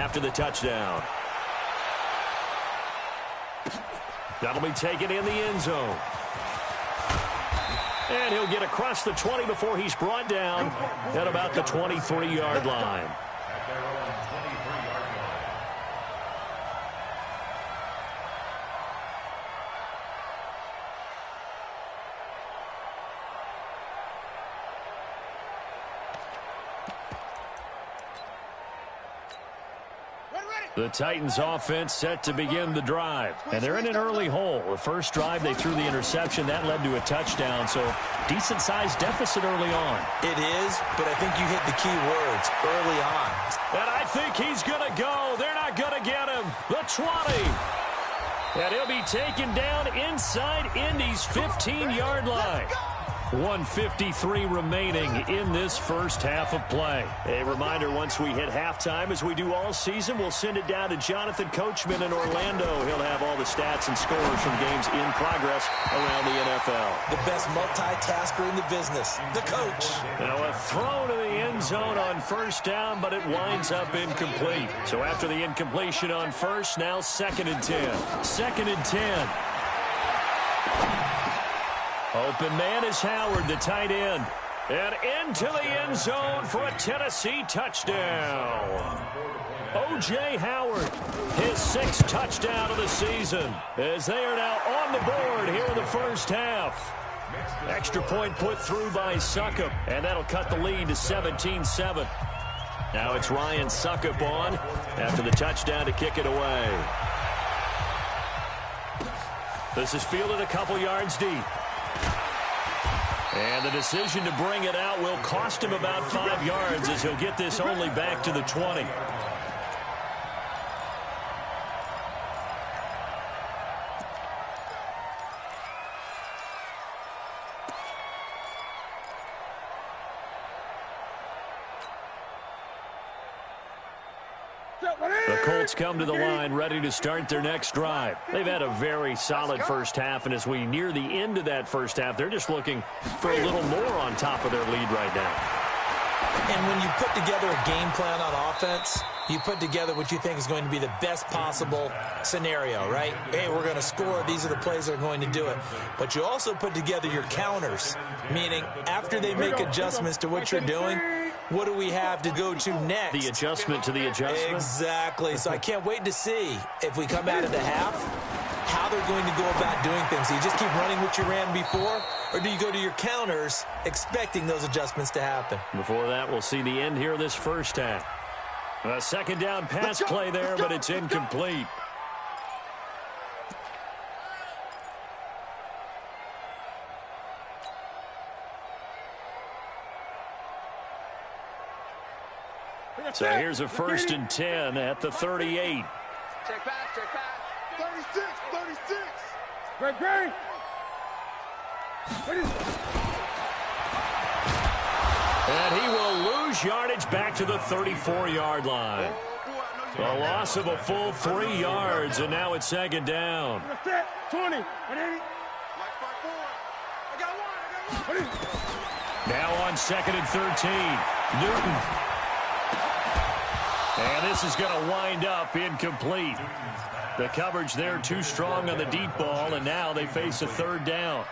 after the touchdown. That'll be taken in the end zone. And he'll get across the 20 before he's brought down at about the 23-yard line. The Titans offense set to begin the drive. And they're in an early hole. The first drive, they threw the interception. That led to a touchdown. So decent-sized deficit early on. It is, but I think you hit the key words, early on. And I think he's going to go. They're not going to get him. The 20. And he'll be taken down inside Indy's 15-yard line. 1:53 remaining in this first half of play. A reminder, once we hit halftime, as we do all season, we'll send it down to Jonathan Coachman in Orlando. He'll have all the stats and scores from games in progress around the NFL. The best multitasker in the business, the coach. Now a throw to the end zone on first down, but it winds up incomplete. So after the incompletion on first, now 2nd and 10. 2nd and 10. Open man is Howard, the tight end. And into the end zone for a Tennessee touchdown. O.J. Howard, his 6th touchdown of the season, as they are now on the board here in the first half. Extra point put through by Suckup, and that'll cut the lead to 17-7. Now it's Ryan Suckup on after the touchdown to kick it away. This is fielded a couple yards deep. And the decision to bring it out will cost him about 5 yards as he'll get this only back to the 20. The Colts come to the line ready to start their next drive. They've had a very solid first half, and as we near the end of that first half, they're just looking for a little more on top of their lead right now. And when you put together a game plan on offense, you put together what you think is going to be the best possible scenario, right? Hey, we're going to score. These are the plays that are going to do it. But you also put together your counters, meaning after they make adjustments to what you're doing, what do we have to go to next? The adjustment to the adjustment? Exactly. So I can't wait to see if we come out of the half, how they're going to go about doing things. Do you just keep running what you ran before, or do you go to your counters expecting those adjustments to happen? Before that, we'll see the end here of this first half. A second down pass play there, but it's incomplete. So here's a 1st and 10 at the 38. Check pass. 36. Great. And he will lose yardage back to the 34-yard line. A loss of a full 3 yards, and now it's 2nd down. 20. Now on 2nd and 13. Newton. And this is going to wind up incomplete. The coverage there too strong on the deep ball, and now they face a 3rd down.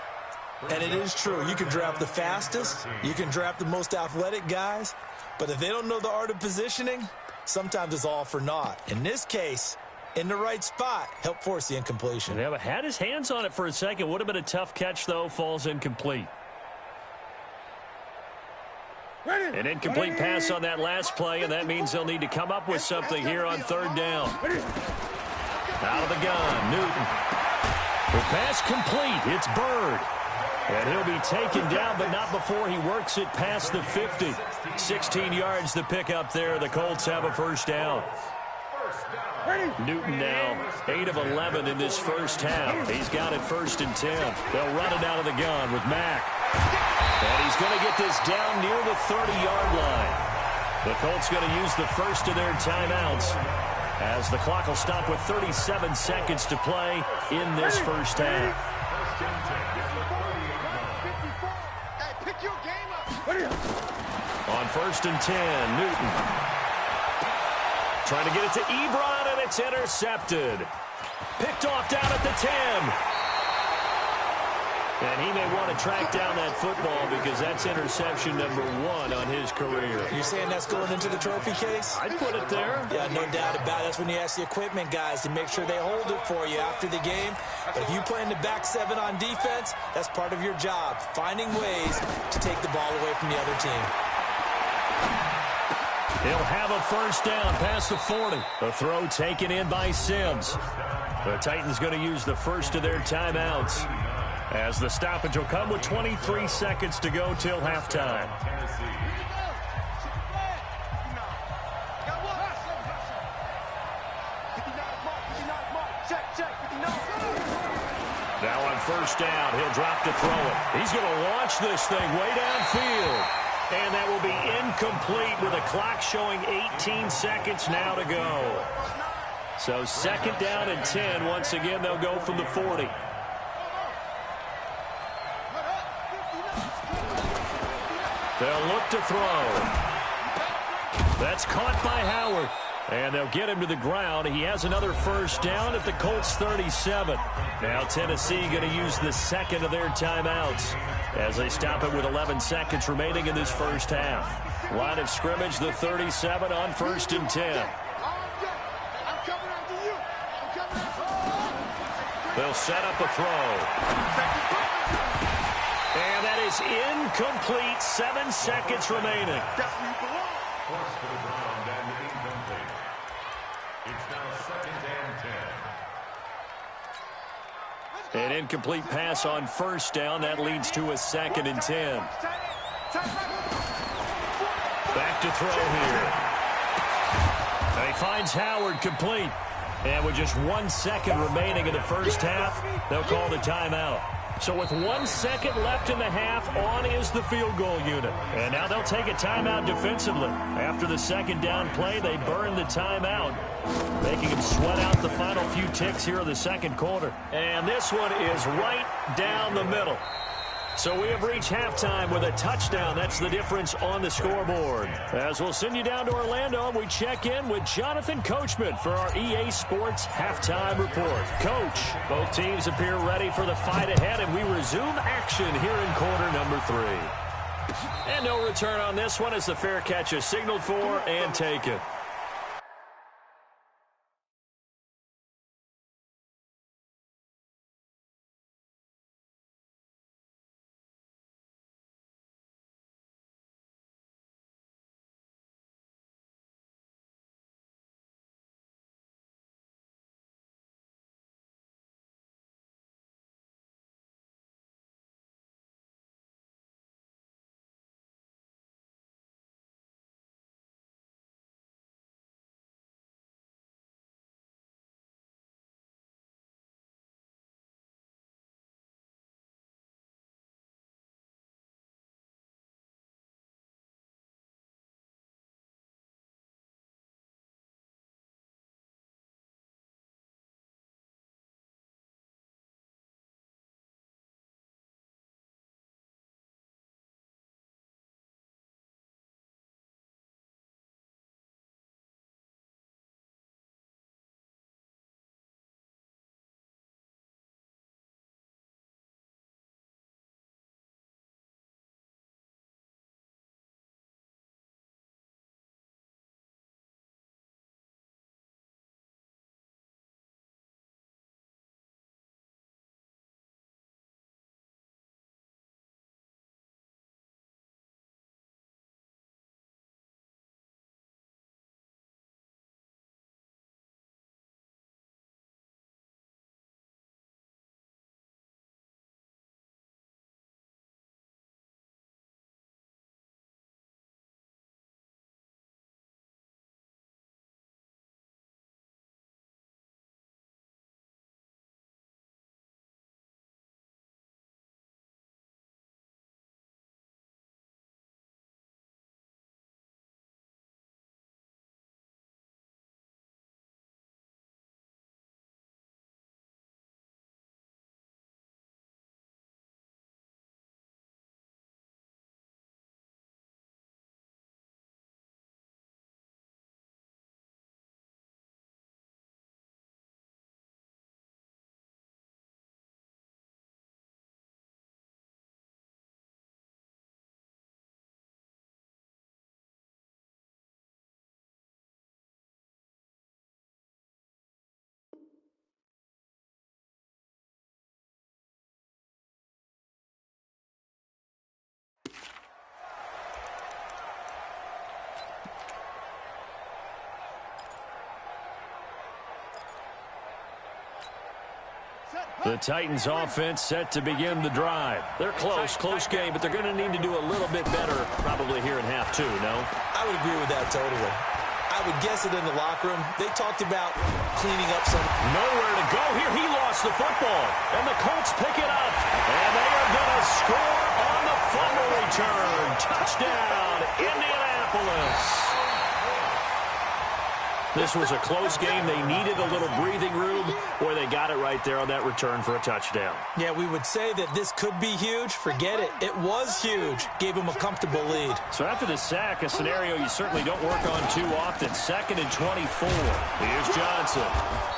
And it is true. You can draft the fastest. You can draft the most athletic guys. But if they don't know the art of positioning, sometimes it's all for naught. In this case, in the right spot, help force the incompletion. Yeah, but had his hands on it for a second. Would have been a tough catch, though. Falls incomplete. An incomplete pass on that last play, and that means they'll need to come up with something here on 3rd down. Out of the gun, Newton. The pass complete. It's Bird. And he'll be taken down, but not before he works it past the 50. 16 yards to pick up there. The Colts have a 1st down. Newton now 8 of 11 in this first half. He's got it 1st and 10. They'll run it out of the gun with Mack. And he's going to get this down near the 30-yard line. The Colts going to use the first of their timeouts as the clock will stop with 37 seconds to play in this first half. Hey, pick your game up. On 1st and 10, Newton. Trying to get it to Ebron, and it's intercepted. Picked off down at the 10. And he may want to track down that football because that's interception number 1 on his career. You're saying that's going into the trophy case? I'd put it there. Yeah, no doubt about it. That's when you ask the equipment guys to make sure they hold it for you after the game. But if you play in the back 7 on defense, that's part of your job, finding ways to take the ball away from the other team. He'll have a first down past the 40. The throw taken in by Sims. The Titans going to use the first of their timeouts, as the stoppage will come with 23 seconds to go till halftime. Now on first down, he'll drop to throw it. He's going to launch this thing way downfield. And that will be incomplete with a clock showing 18 seconds now to go. So second down and 10. Once again, they'll go from the 40. They'll look to throw. That's caught by Howard. And they'll get him to the ground. He has another first down at the Colts 37. Now Tennessee going to use the second of their timeouts as they stop it with 11 seconds remaining in this first half. Line of scrimmage, the 37 on first and 10. They'll set up a throw. And that is incomplete. 7 seconds remaining. An incomplete pass on first down. That leads to a second and 10. Back to throw here. And he finds Howard complete. And with just 1 second remaining in the first half, they'll call the timeout. So with 1 second left in the half, on is the field goal unit. And now they'll take a timeout defensively. After the second down play, they burn the timeout, making them sweat out the final few ticks here in the second quarter. And this one is right down the middle. So we have reached halftime with a touchdown. That's the difference on the scoreboard. As we'll send you down to Orlando, we check in with Jonathan Coachman for our EA Sports Halftime Report. Coach, both teams appear ready for the fight ahead, and we resume action here in quarter number 3. And no return on this one as the fair catch is signaled for and taken. The Titans offense set to begin the drive. They're close game, but they're going to need to do a little bit better probably here in half two, no? I would agree with that totally. I would guess it in the locker room. They talked about cleaning up some. Nowhere to go here. He lost the football, and the Colts pick it up, and they are going to score on the fumble return. Touchdown, Indianapolis. This was a close game. They needed a little breathing room. Boy, they got it right there on that return for a touchdown. Yeah, we would say that this could be huge. Forget it. It was huge. Gave him a comfortable lead. So after the sack, a scenario you certainly don't work on too often. 2nd and 24. Here's Johnson.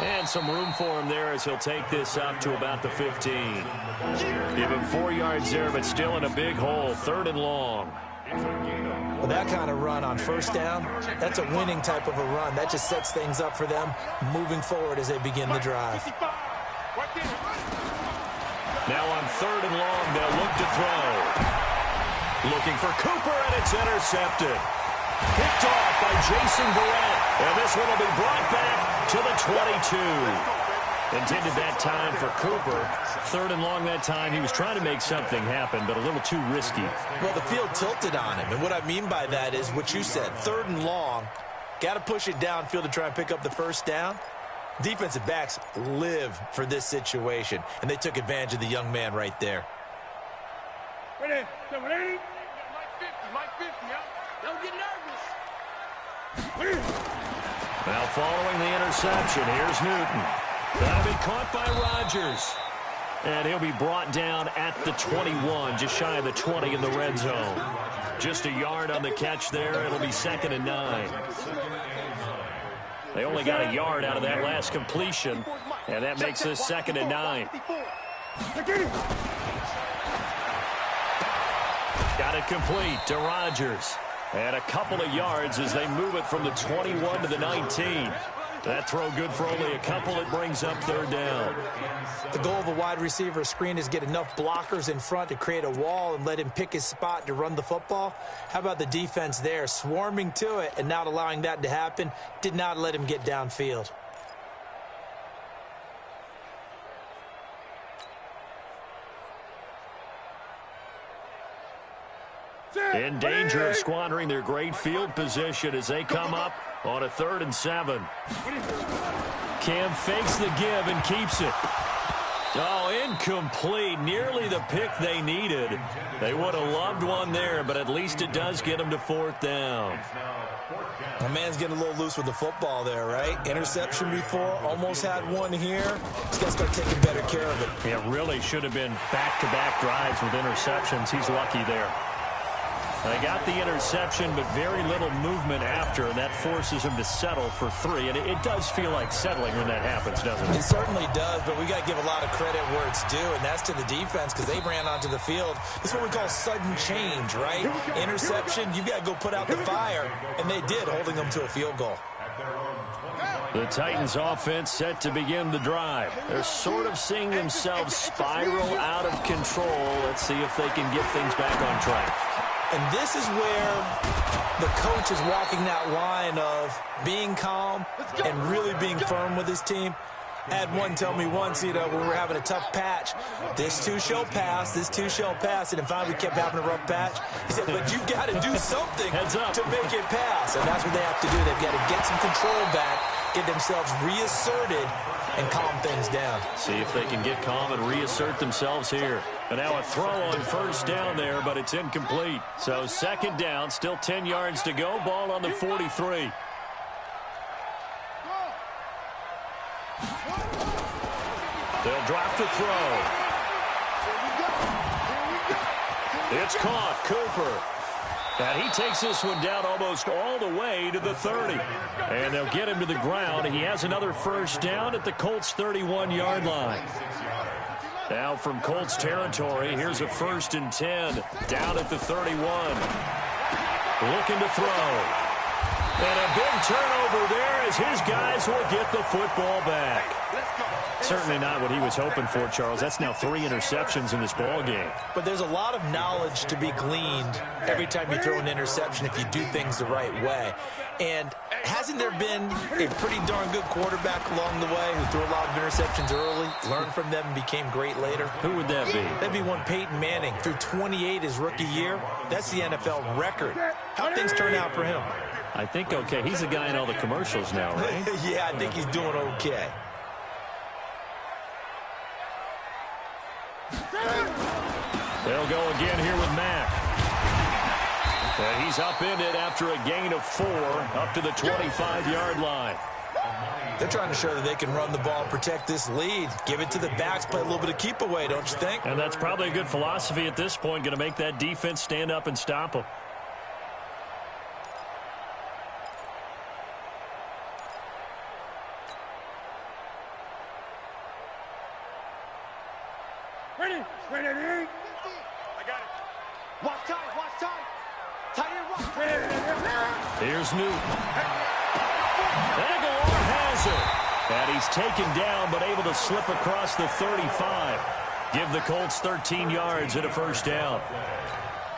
And some room for him there as he'll take this up to about the 15. Give him 4 yards there, but still in a big hole. 3rd and long. Well, that kind of run on first down, that's a winning type of a run. That just sets things up for them moving forward as they begin the drive. Now on 3rd and long, they'll look to throw. Looking for Cooper, and it's intercepted. Picked off by Jason Verrett, and this one will be brought back to the 22. Intended that time for Cooper. 3rd and long that time. He was trying to make something happen, but a little too risky. Well, the field tilted on him, and what I mean by that is what you said. 3rd and long, got to push it downfield to try and pick up the first down. Defensive backs live for this situation, and they took advantage of the young man right there. Ready? 780. Mike 50, don't get nervous. Now following the interception, here's Newton. That'll be caught by Rodgers. And he'll be brought down at the 21, just shy of the 20 in the red zone. Just a yard on the catch there. It'll be 2nd and 9. They only got a yard out of that last completion, and that makes this 2nd and 9. Got it complete to Rodgers. And a couple of yards as they move it from the 21 to the 19. That throw good for only a couple. It brings up 3rd down. The goal of a wide receiver screen is get enough blockers in front to create a wall and let him pick his spot to run the football. How about the defense there, swarming to it and not allowing that to happen? Did not let him get downfield. In danger of squandering their great field position as they come up on a 3rd and 7. Cam fakes the give and keeps it. Oh, incomplete. Nearly the pick they needed. They would have loved one there, but at least it does get them to 4th down. My man's getting a little loose with the football there, right? Interception before, almost had one here. He's got to start taking better care of it. It really should have been back-to-back drives with interceptions. He's lucky there. They got the interception, but very little movement after, and that forces him to settle for 3. And it does feel like settling when that happens, doesn't it? It certainly does, but we got to give a lot of credit where it's due, and that's to the defense because they ran onto the field. This is what we call sudden change, right? Interception, you've got to go put out the fire, and they did, holding them to a field goal. The Titans offense set to begin the drive. They're sort of seeing themselves spiral out of control. Let's see if they can get things back on track. And this is where the coach is walking that line of being calm and really being firm with his team. I had one tell me once, when we were having a tough patch, this too shall pass, this too shall pass. And finally we kept having a rough patch. He said, but you've got to do something to make it pass. And that's what they have to do. They've got to get some control back, get themselves reasserted, and calm things down. See if they can get calm and reassert themselves here. And now a throw on 1st down there, but it's incomplete. So 2nd down, still 10 yards to go. Ball on the 43. They'll drop the throw. It's caught. Cooper. And he takes this one down almost all the way to the 30. And they'll get him to the ground. He has another 1st down at the Colts' 31-yard line. Now from Colts territory, here's a 1st and 10 down at the 31. Looking to throw. And a big turnover there as his guys will get the football back. Certainly not what he was hoping for, Charles. That's now 3 interceptions in this ball game. But there's a lot of knowledge to be gleaned every time you throw an interception if you do things the right way. And hasn't there been a pretty darn good quarterback along the way who threw a lot of interceptions early, learned from them, and became great later? Who would that be? That'd be one Peyton Manning. Threw 28 his rookie year. That's the NFL record. How'd things turn out for him? I think okay. He's a guy in all the commercials now, right? Yeah, I think he's doing okay. They'll go again here with Mack. And he's upended after a gain of 4 up to the 25-yard line. They're trying to show that they can run the ball and protect this lead. Give it to the backs, play a little bit of keep away, don't you think? And that's probably a good philosophy at this point, going to make that defense stand up and stop them. Ready? Ready? I got it. Watch time, watch time. Tight end, watch time. Here's Newton. Aguilar has it. And he's taken down, but able to slip across the 35. Give the Colts 13 yards and a first down.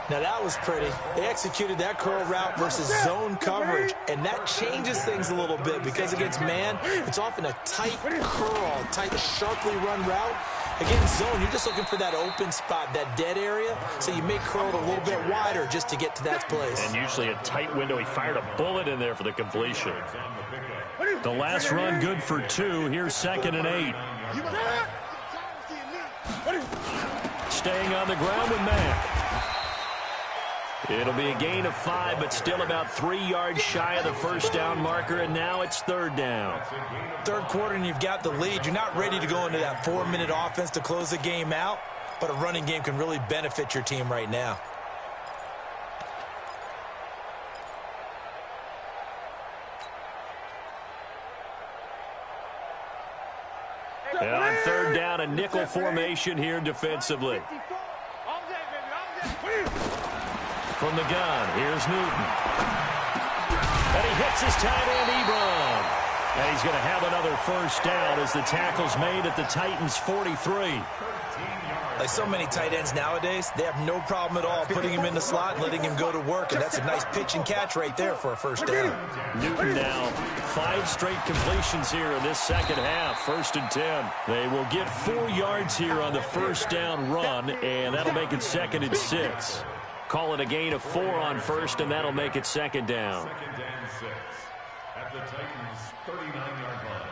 Now, that was pretty. They executed that curl route versus zone coverage, and that changes things a little bit because against man, it's often a tight curl, tight, sharply run route. Against zone, you're just looking for that open spot, that dead area, so you may curl it a little bit wider just to get to that place. And usually a tight window. He fired a bullet in there for the completion. The last run good for 2. Here's 2nd and 8. Staying on the ground with Mack. It'll be a gain of 5, but still about 3 yards shy of the first down marker, and now it's 3rd down. Third quarter, and you've got the lead. You're not ready to go into that 4-minute offense to close the game out, but a running game can really benefit your team right now. And on 3rd down, a nickel formation here defensively. From the gun, here's Newton. And he hits his tight end, Ebron. And he's going to have another first down as the tackle's made at the Titans' 43. Like so many tight ends nowadays, they have no problem at all putting him in the slot and letting him go to work, and that's a nice pitch and catch right there for a first down. Newton now 5 straight completions here in this second half. 1st and 10. They will get 4 yards here on the first down run, and that'll make it 2nd and 6. Call it a gain of 4 on 1st, and that'll make it 2nd down. 2nd and 6 at the Titans' 39-yard line.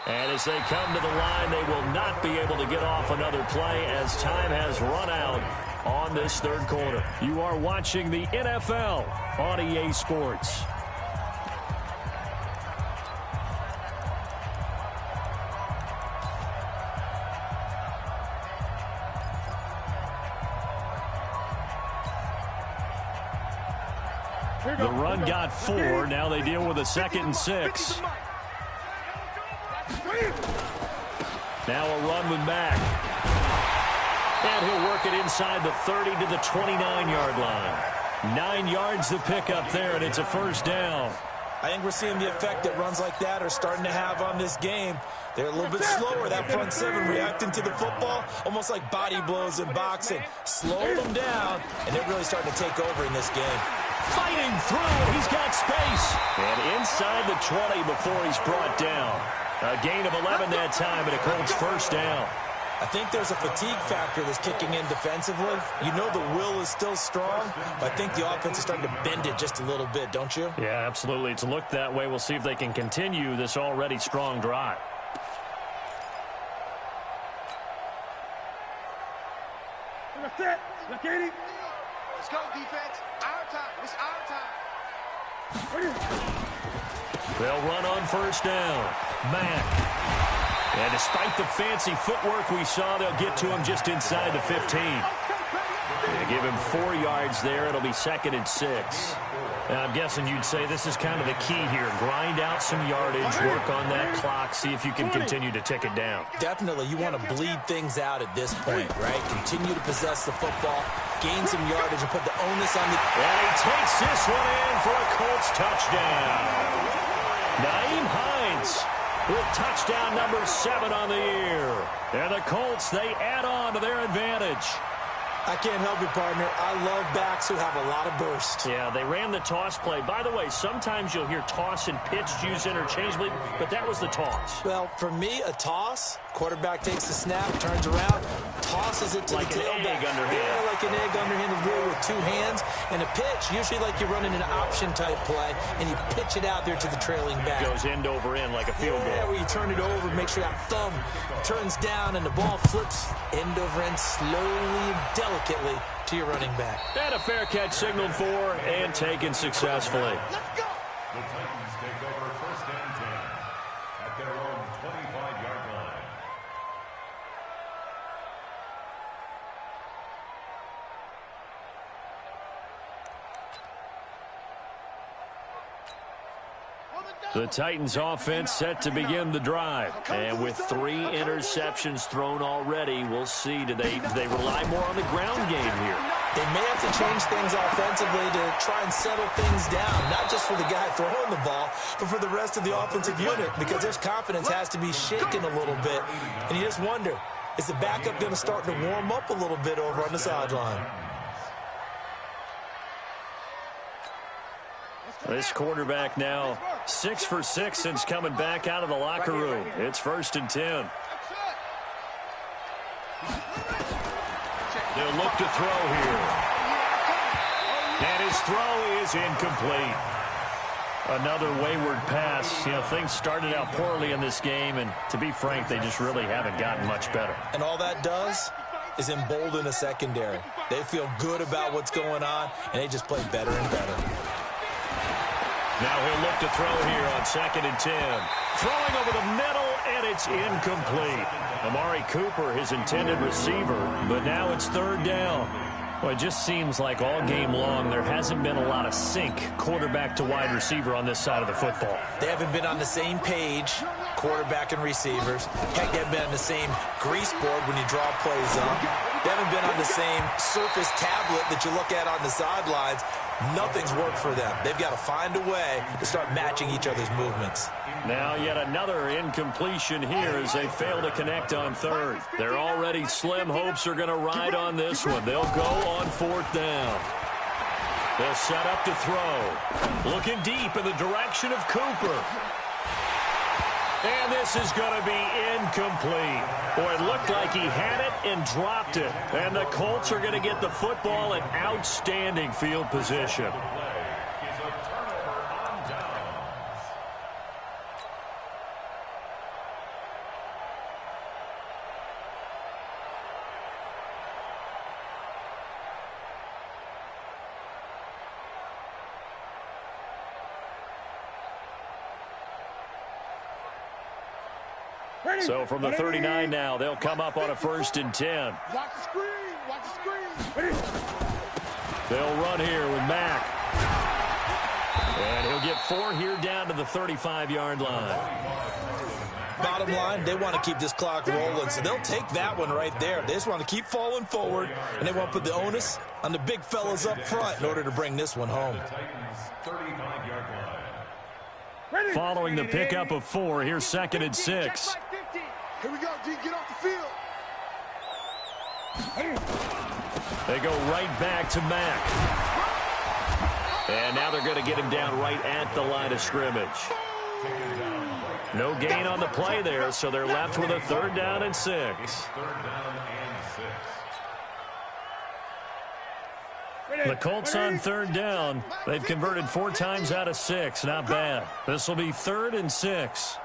And as they come to the line, they will not be able to get off another play as time has run out on this 3rd quarter. You are watching the NFL on EA Sports. The run got 4. Now they deal with a 2nd and 6. Now a run with Mack. And he'll work it inside the 30 to the 29-yard line. 9 yards to pick up there, and it's a first down. I think we're seeing the effect that runs like that are starting to have on this game. They're a little bit slower, that front 7 reacting to the football, almost like body blows in boxing. Slow them down, and they're really starting to take over in this game. Fighting through, he's got space. And inside the 20 before he's brought down. A gain of 11 that time, and a Colts first down. I think there's a fatigue factor that's kicking in defensively. You know the will is still strong, but I think the offense is starting to bend it just a little bit, don't you? Yeah, absolutely. It's looked that way. We'll see if they can continue this already strong drive. Let's get it. Let's go, defense. Our time. It's our time. They'll run on first down. Mack. And despite the fancy footwork we saw, they'll get to him just inside the 15. They give him 4 yards there. It'll be 2nd and 6. I'm guessing you'd say this is kind of the key here. Grind out some yardage, work on that clock, see if you can continue to tick it down. Definitely, you want to bleed things out at this point, right? Continue to possess the football, gain some yardage, and put the onus on the... And he takes this one in for a Colts touchdown. Nyheim Hines with touchdown number 7 on the year. And the Colts, they add on to their advantage. I can't help you, partner. I love backs who have a lot of burst. Yeah, they ran the toss play. By the way, sometimes you'll hear toss and pitch used interchangeably, but that was the toss. Well, for me, a toss, quarterback takes the snap, turns around, tosses it to like the tailback. Egg underhand. Yeah, like an egg underhanded really with 2 hands. And a pitch, usually like you're running an option-type play, and you pitch it out there to the trailing back. Goes end over end like a field goal. Yeah, where you turn it over, make sure that thumb turns down, and the ball flips end over end slowly and delicately to your running back. And a fair catch signaled for and taken successfully. Let's go. The Titans take over 1st and 10 at their own 25-yard line. The Titans offense set to begin the drive. And with 3 interceptions thrown already, we'll see. Do they rely more on the ground game here? They may have to change things offensively to try and settle things down, not just for the guy throwing the ball, but for the rest of the offensive unit, because their confidence has to be shaken a little bit. And you just wonder, is the backup going to start to warm up a little bit over on the sideline? This quarterback now 6 for 6 since coming back out of the locker room. It's 1st and 10. They'll look to throw here. And his throw is incomplete. Another wayward pass. You know, things started out poorly in this game, and to be frank, they just really haven't gotten much better. And all that does is embolden a secondary. They feel good about what's going on, and they just play better and better. Now he'll look to throw here on 2nd and 10. Throwing over the middle, and it's incomplete. Amari Cooper, his intended receiver, but now it's 3rd down. Well, it just seems like all game long there hasn't been a lot of sync quarterback to wide receiver on this side of the football. They haven't been on the same page, quarterback and receivers. Heck, they haven't been on the same grease board when you draw plays up. They haven't been on the same surface tablet that you look at on the sidelines. Nothing's worked for them. They've got to find a way to start matching each other's movements. Now yet another incompletion here as they fail to connect on 3rd. They're already slim hopes are going to ride on this one. They'll go on 4th down. They'll set up to throw. Looking deep in the direction of Cooper. And this is going to be incomplete. Boy, it looked like he had it and dropped it. And the Colts are going to get the football in outstanding field position. So from the 39 now, they'll come up on a 1st and 10. Watch the screen. Watch the screen. They'll run here with Mack. And he'll get 4 here down to the 35-yard line. Bottom line, they want to keep this clock rolling, so they'll take that one right there. They just want to keep falling forward, and they want to put the onus on the big fellas up front in order to bring this one home. Following the pickup of 4, here's 2nd and 6. Here we go, D. Get off the field. They go right back to Mack. And now they're going to get him down right at the line of scrimmage. No gain on the play there, so they're left with a 3rd down and 6. The Colts on 3rd down. They've converted 4 times out of 6. Not bad. This will be 3rd and 6.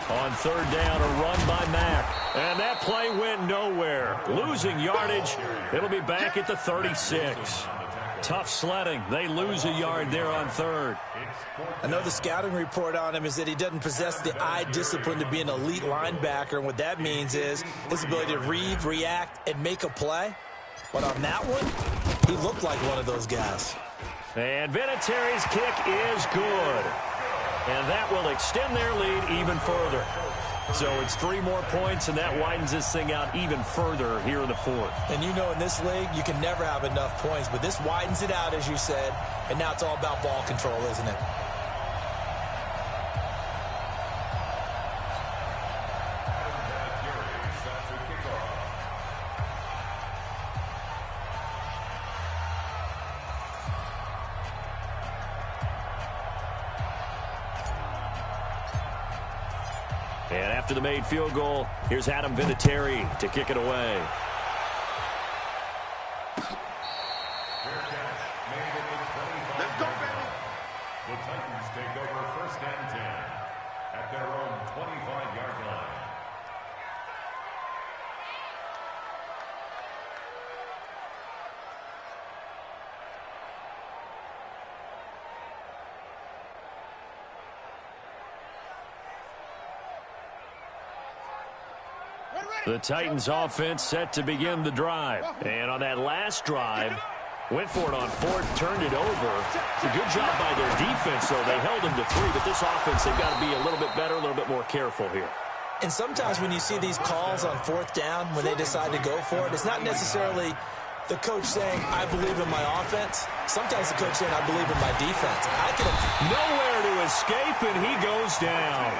On 3rd down, a run by Mack. And that play went nowhere. Losing yardage. It'll be back at the 36. Tough sledding. They lose a yard there on third. I know the scouting report on him is that he doesn't possess the eye discipline to be an elite linebacker. And what that means is his ability to read, react, and make a play. But on that one, he looked like one of those guys. And Vinatieri's kick is good. And that will extend their lead even further. So it's 3 more points, and that widens this thing out even further here in the fourth. And you know in this league, you can never have enough points, but this widens it out, as you said, and now it's all about ball control, isn't it? And after the made field goal, here's Adam Vinatieri to kick it away. Let's go, baby. The Titans take over 1st and 10 at their own 25-yard line. The Titans offense set to begin the drive. And on that last drive, went for it on 4th, turned it over. It's a good job by their defense, though. They held them to 3, but this offense, they've got to be a little bit better, a little bit more careful here. And sometimes when you see these calls on 4th down, when they decide to go for it, it's not necessarily the coach saying, I believe in my offense. Sometimes the coach saying, I believe in my defense. Nowhere to escape, and he goes down.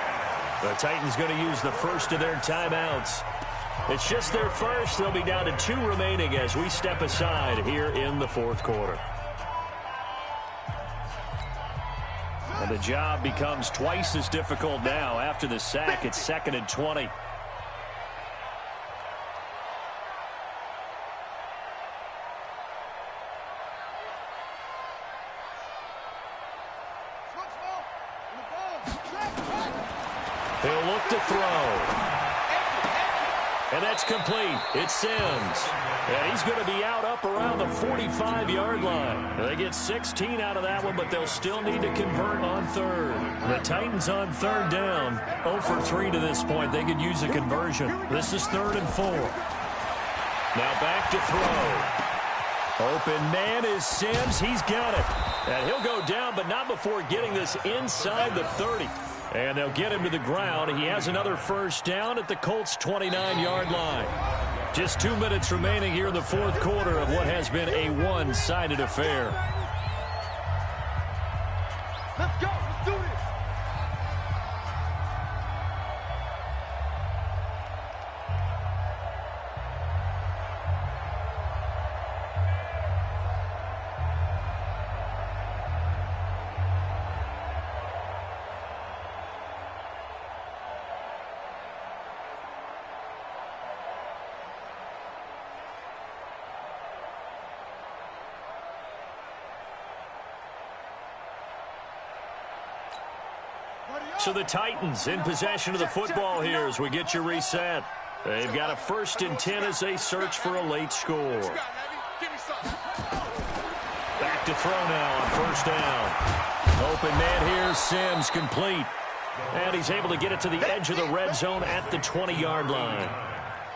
The Titans going to use the first of their timeouts. It's just their first. They'll be down to 2 remaining as we step aside here in the 4th quarter. And the job becomes twice as difficult now after the sack. It's 2nd and 20. He'll look to throw. And that's complete. It's Sims. And he's going to be out up around the 45-yard line. They get 16 out of that one, but they'll still need to convert on 3rd. The Titans on 3rd down. 0 for 3 to this point. They could use a conversion. This is 3rd and 4. Now back to throw. Open man is Sims. He's got it. And he'll go down, but not before getting this inside the 30. And they'll get him to the ground. He has another first down at the Colts' 29-yard line. Just 2 minutes remaining here in the 4th quarter of what has been a one-sided affair. Let's go. Let's do this. So the Titans in possession of the football here as we get you reset. They've got a 1st and 10 as they search for a late score. Back to throw now on 1st down. Open man here, Sims complete. And he's able to get it to the edge of the red zone at the 20-yard line.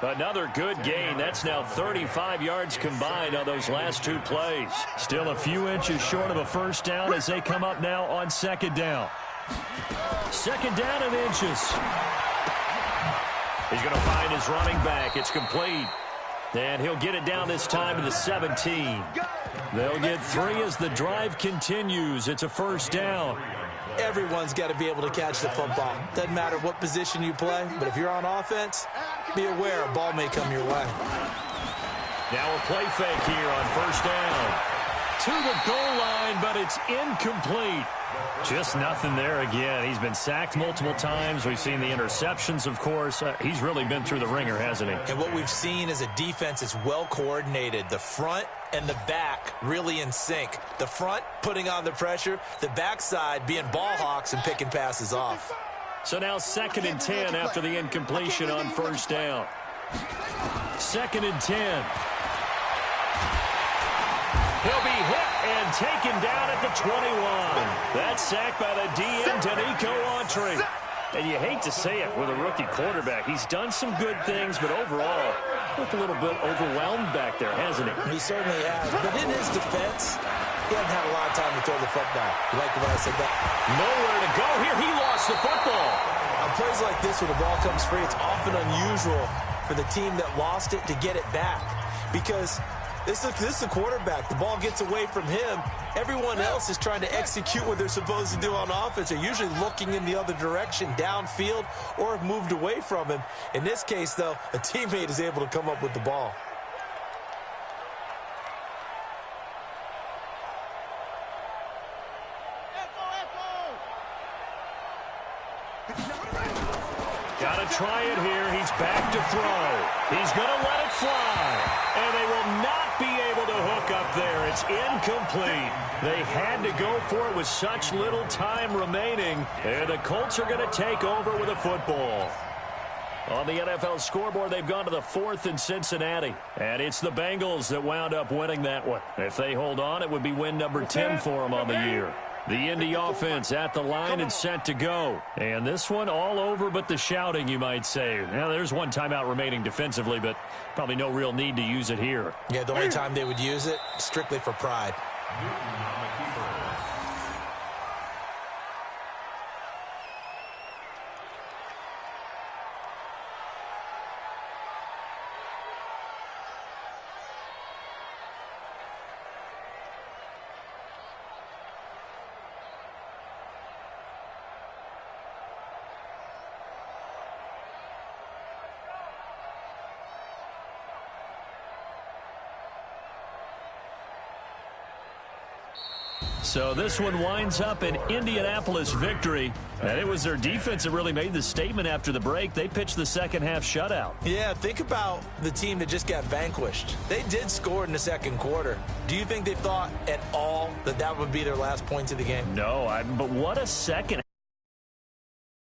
Another good gain. That's now 35 yards combined on those last 2 plays. Still a few inches short of a first down as they come up now on 2nd down. 2nd down and inches. He's going to find his running back. It's complete. And he'll get it down this time to the 17. They'll get 3 as the drive continues. It's a first down. Everyone's got to be able to catch the football. Doesn't matter what position you play, but if you're on offense, be aware a ball may come your way. Now a play fake here on first down. To the goal line, but it's incomplete. Just nothing there again. He's been sacked multiple times. We've seen the interceptions, of course. He's really been through the ringer, hasn't he? And what we've seen is a defense that's well coordinated. The front and the back really in sync. The front putting on the pressure, the backside being ball hawks and picking passes off. So now 2nd and 10 after the incompletion on first down. 2nd and 10. He'll be hit and taken down at the 21. That's sacked by the DN, Danico Autry. And you hate to say it with a rookie quarterback. He's done some good things, but overall, looked a little bit overwhelmed back there, hasn't he? He certainly has. But in his defense, he hasn't had a lot of time to throw the football. You like the way I said that? Nowhere to go here. He lost the football. On plays like this where the ball comes free, it's often unusual for the team that lost it to get it back. Because this is the quarterback. The ball gets away from him. Everyone else is trying to execute what they're supposed to do on offense. They're usually looking in the other direction, downfield, or have moved away from him. In this case, though, a teammate is able to come up with the ball. Got to try it here. He's back to throw. He's going to let it fly. And they will not be able to hook up there. It's incomplete. They had to go for it with such little time remaining. And the Colts are going to take over with a football. On the NFL scoreboard, they've gone to the 4th in Cincinnati. And it's the Bengals that wound up winning that one. If they hold on, it would be win number 10 for them on the year. The Indy offense at the line and set to go. And this one all over but the shouting, you might say. Now, there's one timeout remaining defensively, but probably no real need to use it here. Yeah, the only time they would use it, strictly for pride. So this one winds up an Indianapolis victory. And it was their defense that really made the statement after the break. They pitched the second half shutout. Yeah, think about the team that just got vanquished. They did score in the second quarter. Do you think they thought at all that that would be their last points of the game? No, but what a second.